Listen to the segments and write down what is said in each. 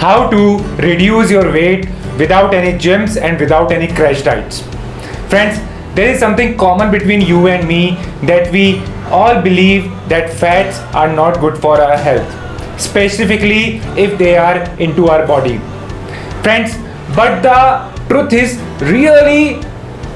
how to reduce your weight without any gyms and without any crash diets. Friends, there is something common between you and me, that we all believe that fats are not good for our health, specifically if they are into our body. Friends, but the truth is really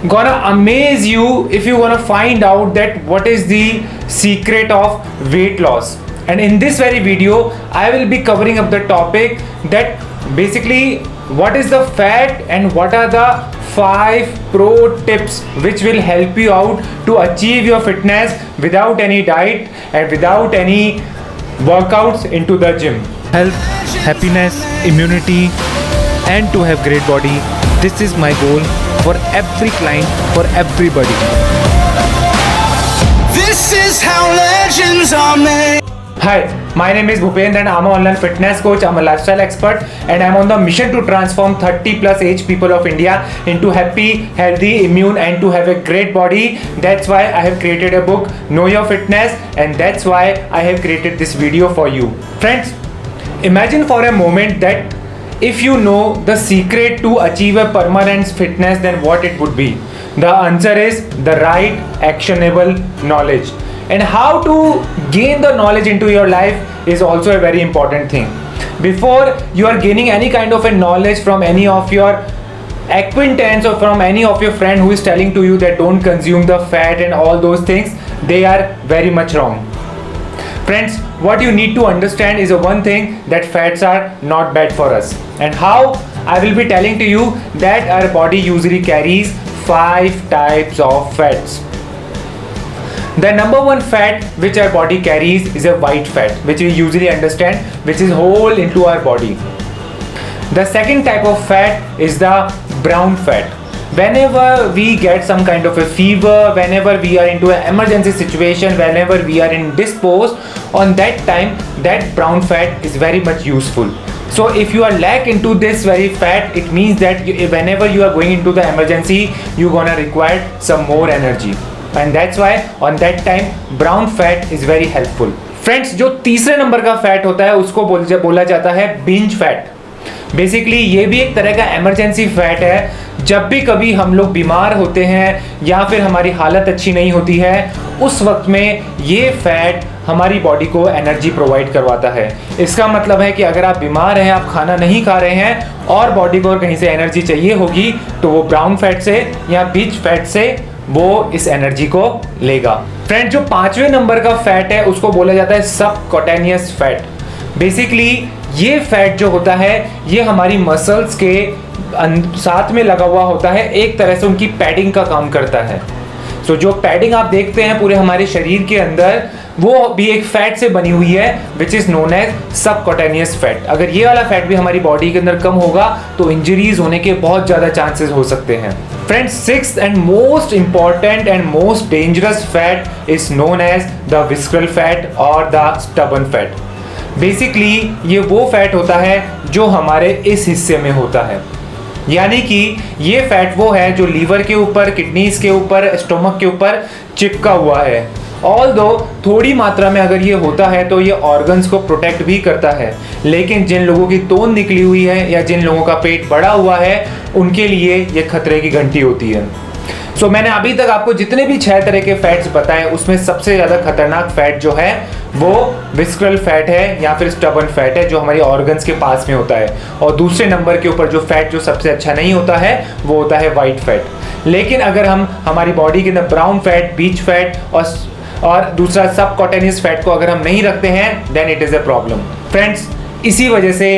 gonna amaze you if you gonna find out that what is the secret of weight loss. And in this very video I will be covering up the topic that basically what is the fat and what are the 5 pro tips which will help you out to achieve your fitness without any diet and without any workouts into the gym. Health, happiness, immunity, and to have great body. This is my goal for every client, for everybody. This is how legends are made. Hi, my name is Bhupendra and I'm an online fitness coach. I'm a lifestyle expert and I'm on the mission to transform 30 plus age people of India into happy, healthy, immune and to have a great body. That's why I have created a book, Know Your Fitness, and that's why I have created this video for you. Friends, imagine for a moment that if you know the secret to achieve a permanent fitness, then what it would be? The answer is the right actionable knowledge. And how to gain the knowledge into your life is also a very important thing. Before you are gaining any kind of a knowledge from any of your acquaintance or from any of your friend who is telling to you that don't consume the fat and all those things, they are very much wrong. Friends, what you need to understand is one thing, that fats are not bad for us. And how? I will be telling to you that our body usually carries 5 types of fats. The number one fat which our body carries is a white fat, which we usually understand, which is whole into our body. The second type of fat is the brown fat. Whenever we get some kind of a fever, whenever we are into an emergency situation, whenever we are indisposed, on that time that brown fat is very much useful. So if you are lack into this very fat, it means that whenever you are going into the emergency, you're gonna require some more energy. And that's why on that time brown fat is very helpful. Friends, जो तीसरे number का fat होता है उसको बोला जाता है binge fat. Basically ये भी एक तरह का इमरजेंसी फैट है. जब भी कभी हम लोग बीमार होते हैं या फिर हमारी हालत अच्छी नहीं होती है, उस वक्त में ये फैट हमारी बॉडी को एनर्जी प्रोवाइड करवाता है. इसका मतलब है कि अगर आप बीमार हैं, आप खाना नहीं खा रहे हैं और बॉडी को कहीं से एनर्जी चाहिए होगी, तो वो ब्राउन फैट से या बिंज फैट से वो इस एनर्जी को लेगा. फ्रेंड, जो 5वें नंबर का फैट है उसको बोला जाता है सबक्यूटेनियस फैट. बेसिकली ये फैट जो होता है ये हमारी मसल्स के साथ में लगा हुआ होता है, एक तरह से उनकी पैडिंग का काम करता है. तो जो पैडिंग आप देखते हैं पूरे हमारे शरीर के अंदर, वो भी एक फैट से बनी हुई है, which is known as subcutaneous fat. अगर ये वाला फैट भी हमारी बॉडी के अंदर कम होगा तो इंजरीज होने के बहुत ज़्यादा चांसेस हो सकते हैं. Friends, sixth and most important and most dangerous fat is known as the visceral fat और द स्टबर्न फैट. बेसिकली ये वो फैट होता है जो हमारे इस हिस्से में होता है, यानी कि ये फैट वो है जो लीवर के ऊपर, किडनीज के ऊपर, स्टोमक के ऊपर चिपका हुआ है. ऑल्दो थोड़ी मात्रा में अगर ये होता है तो ये ऑर्गन्स को प्रोटेक्ट भी करता है, लेकिन जिन लोगों की तोंद निकली हुई है या जिन लोगों का पेट बड़ा हुआ है उनके लिए ये खतरे की घंटी होती है. सो मैंने अभी तक आपको जितने भी 6 तरह के फैट्स बताए उसमें सबसे ज़्यादा खतरनाक फैट जो है वो विस्करल फैट है या फिर स्टबर्न फैट है, जो हमारी ऑर्गन्स के पास में होता है. और दूसरे नंबर के ऊपर जो फैट जो सबसे अच्छा नहीं होता है वो होता है वाइट फैट. लेकिन अगर हम हमारी बॉडी के अंदर ब्राउन फैट, बीच फैट और दूसरा सबक्यूटेनियस फैट को अगर हम नहीं रखते हैं, then it is a problem. Friends, इसी वजह से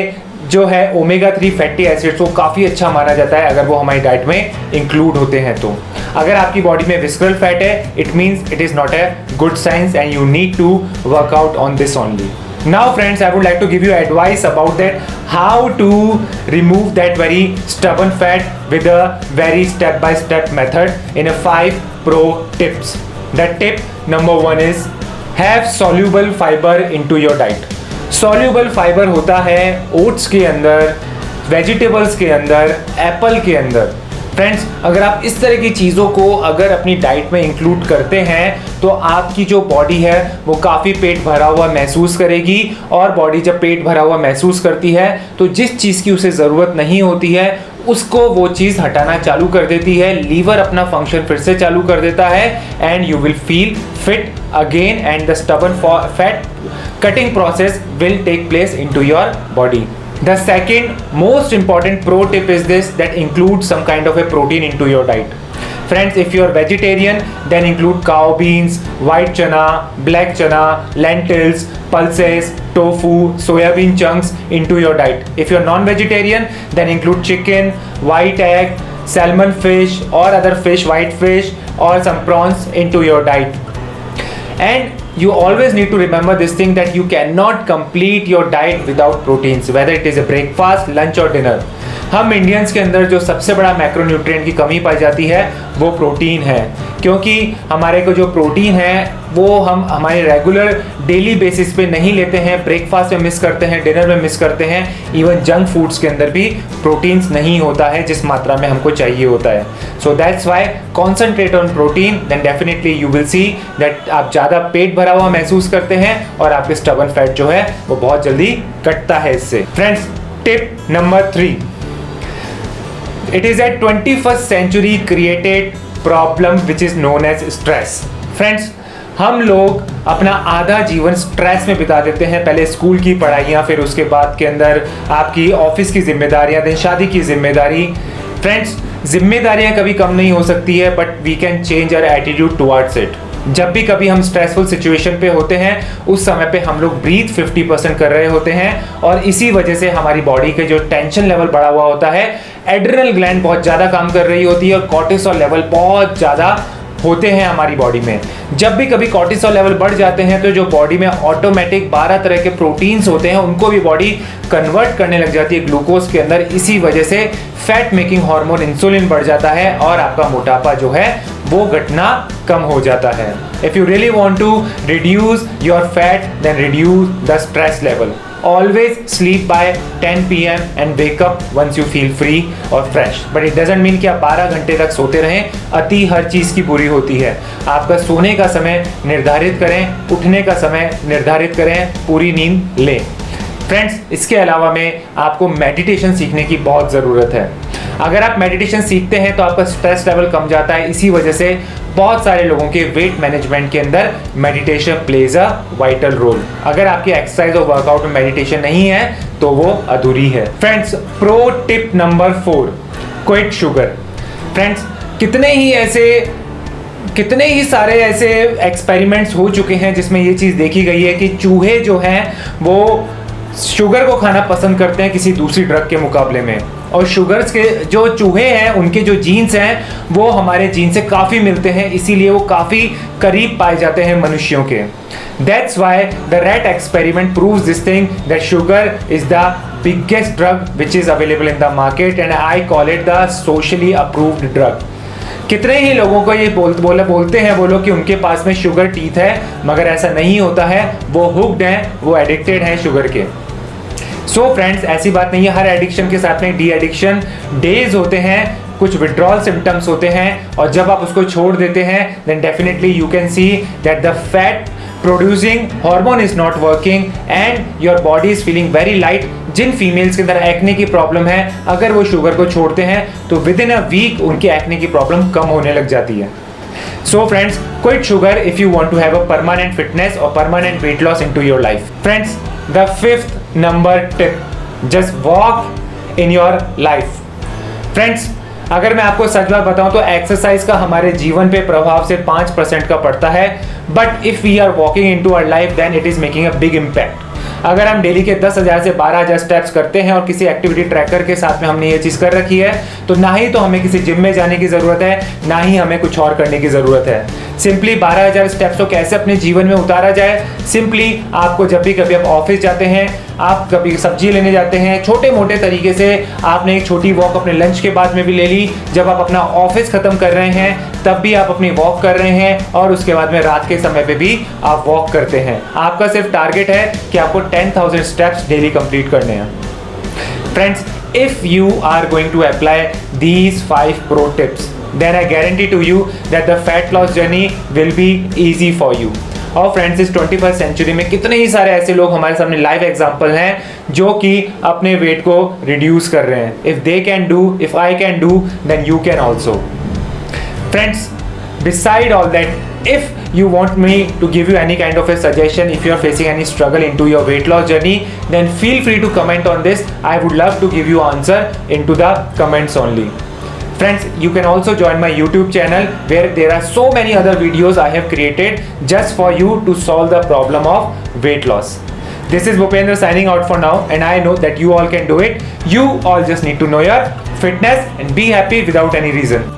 जो है ओमेगा 3 फैटी एसिड्स को काफ़ी अच्छा माना जाता है अगर वो हमारी डाइट में इंक्लूड होते हैं. तो अगर आपकी बॉडी में विस्करल फैट है, it means it is not a good science and you need to work out on this only. Now friends, I would like to give you advice about that how to remove that very stubborn fat with a very step-by-step method in a 5 pro tips. The tip number 1 is have soluble fiber into your diet. Soluble fiber होता है oats के अंदर, vegetables के अंदर, Apple के अंदर. Friends, अगर आप इस तरह की चीज़ों को अगर अपनी डाइट में इंक्लूड करते हैं तो आपकी जो बॉडी है वो काफ़ी पेट भरा हुआ महसूस करेगी, और बॉडी जब पेट भरा हुआ महसूस करती है तो जिस चीज़ की उसे ज़रूरत नहीं होती है उसको वो चीज़ हटाना चालू कर देती है, लीवर अपना फंक्शन फिर से चालू कर देता है, and you will feel fit again, and the stubborn fat cutting process will take place into your body. The second most important pro tip is this, that includes some kind of a protein into your diet. Friends, if you are vegetarian, then include cow beans, white chana, black chana, lentils, pulses, tofu, soybean chunks into your diet. If you are non-vegetarian, then include chicken, white egg, salmon fish or other fish, white fish or some prawns into your diet. And you always need to remember this thing, that you cannot complete your diet without proteins, whether it is a breakfast, lunch or dinner. हम Indians के अंदर जो सबसे बड़ा macronutrient की कमी पाई जाती है वो प्रोटीन है, क्योंकि हमारे को जो प्रोटीन है वो हम हमारे रेगुलर डेली बेसिस पे नहीं लेते हैं, ब्रेकफास्ट में मिस करते हैं, डिनर में मिस करते हैं, इवन जंक फूड्स के अंदर भी प्रोटीन्स नहीं होता है जिस मात्रा में हमको चाहिए होता है. So that's why concentrate on protein, then definitely you will see that आप ज़्यादा पेट भरा हुआ महसूस करते हैं और आपके स्टबर्न फैट जो है वो बहुत जल्दी कटता है इससे. Friends, tip number 3, it is a 21st century created problem which is known as stress. Friends, हम लोग अपना आधा जीवन स्ट्रेस में बिता देते हैं. पहले स्कूल की पढ़ाइयाँ, फिर उसके बाद के अंदर आपकी ऑफिस की जिम्मेदारियाँ, देन शादी की जिम्मेदारी. फ्रेंड्स, जिम्मेदारियाँ कभी कम नहीं हो सकती है, but we can change our attitude towards it. जब भी कभी हम स्ट्रेसफुल सिचुएशन पे होते हैं उस समय पे हम लोग ब्रीथ 50% कर रहे होते हैं, और इसी वजह से हमारी बॉडी के जो टेंशन लेवल बढ़ा हुआ होता है, एड्रेनल ग्लैंड बहुत ज़्यादा काम कर रही होती है और कॉर्टिसोल लेवल बहुत ज़्यादा होते हैं हमारी बॉडी में. जब भी कभी कॉर्टिसोल लेवल बढ़ जाते हैं तो जो बॉडी में ऑटोमेटिक 12 तरह के प्रोटीन्स होते हैं उनको भी बॉडी कन्वर्ट करने लग जाती है ग्लूकोज के अंदर. इसी वजह से फैट मेकिंग हार्मोन इंसुलिन बढ़ जाता है और आपका मोटापा जो है वो घटना कम हो जाता है. If you really want to reduce your fat, then reduce the stress level. Always sleep by 10 PM and wake up once you feel free or fresh. But it doesn't mean कि आप 12 घंटे तक सोते रहें. अति हर चीज़ की बुरी होती है. आपका सोने का समय निर्धारित करें, उठने का समय निर्धारित करें, पूरी नींद लें. फ्रेंड्स, इसके अलावा में आपको मेडिटेशन सीखने की बहुत ज़रूरत है. अगर आप मेडिटेशन सीखते हैं तो आपका स्ट्रेस लेवल कम जाता है. इसी वजह से बहुत सारे लोगों के वेट मैनेजमेंट के अंदर meditation plays a vital role. अगर आपकी एक्सरसाइज और वर्कआउट में मेडिटेशन नहीं है तो वो अधूरी है. Friends, pro tip number 4, quit sugar. Friends, कितने ही सारे ऐसे एक्सपेरिमेंट्स हो चुके हैं जिसमें ये चीज़ देखी गई है कि चूहे जो हैं वो शुगर को खाना पसंद करते हैं किसी दूसरी ड्रग के मुकाबले में, और शुगर्स के जो चूहे हैं उनके जो जीन्स हैं वो हमारे जीन से काफ़ी मिलते हैं, इसीलिए वो काफ़ी करीब पाए जाते हैं मनुष्यों के. That's why the rat experiment proves this thing, that sugar is the biggest drug which is available in the market, and I call it the socially approved drug. कितने ही लोगों को ये बोलते हैं वो लोग कि उनके पास में शुगर टीथ है, मगर ऐसा नहीं होता है. वो हुक्ड हैं, वो एडिक्टेड हैं शुगर के. सो फ्रेंड्स, ऐसी बात नहीं है. हर एडिक्शन के साथ में डी एडिक्शन डेज होते हैं, कुछ विड्रॉल सिम्टम्स होते हैं, और जब आप उसको छोड़ देते हैं then definitely you can see that the fat producing hormone is not working and your body is feeling very light. जिन फीमेल्स के अंदर एक्ने की प्रॉब्लम है, अगर वो शुगर को छोड़ते हैं तो विद इन अ वीक उनकी एक्ने की प्रॉब्लम कम होने लग जाती है. So friends, quit sugar if you want to have a permanent fitness or permanent weight loss into your life. Friends, the 5th number tip, just walk in your life. Friends, अगर मैं आपको सच बात बताऊं तो एक्सरसाइज का हमारे जीवन पे प्रभाव सिर्फ 5% का पड़ता है, but if we are walking into our life then it is making a big impact. अगर हम डेली के 10,000 से 12,000 स्टेप्स करते हैं और किसी एक्टिविटी ट्रैकर के साथ में हमने ये चीज़ कर रखी है, तो ना ही तो हमें किसी जिम में जाने की ज़रूरत है, ना ही हमें कुछ और करने की ज़रूरत है. सिंपली 12,000 स्टेप्स को कैसे अपने जीवन में उतारा जाए. सिंपली आपको जब भी कभी आप ऑफिस जाते हैं, आप कभी सब्जी लेने जाते हैं, छोटे मोटे तरीके से आपने एक छोटी वॉक अपने लंच के बाद में भी ले ली. जब आप अपना ऑफिस ख़त्म कर रहे हैं तब भी आप अपनी वॉक कर रहे हैं, और उसके बाद में रात के समय पे भी आप वॉक करते हैं. आपका सिर्फ टारगेट है कि आपको 10,000 स्टेप्स डेली कंप्लीट करने हैं. Friends, if you are going to apply these 5 pro tips, then I guarantee to you that the fat loss journey will be easy for you. और फ्रेंड्स, इस 21st सेंचुरी में कितने ही सारे ऐसे लोग हमारे सामने लाइव एग्जांपल हैं जो कि अपने वेट को रिड्यूस कर रहे हैं. If they can do, if I can do, then you can also. Friends, beside all that, if you want me to give you any kind of a suggestion, if you are facing any struggle into your weight loss journey, then feel free to comment on this. I would love to give you answer into the comments only. Friends, you can also join my YouTube channel where there are so many other videos I have created just for you to solve the problem of weight loss. This is Bhupendra signing out for now, and I know that you all can do it. You all just need to know your fitness and be happy without any reason.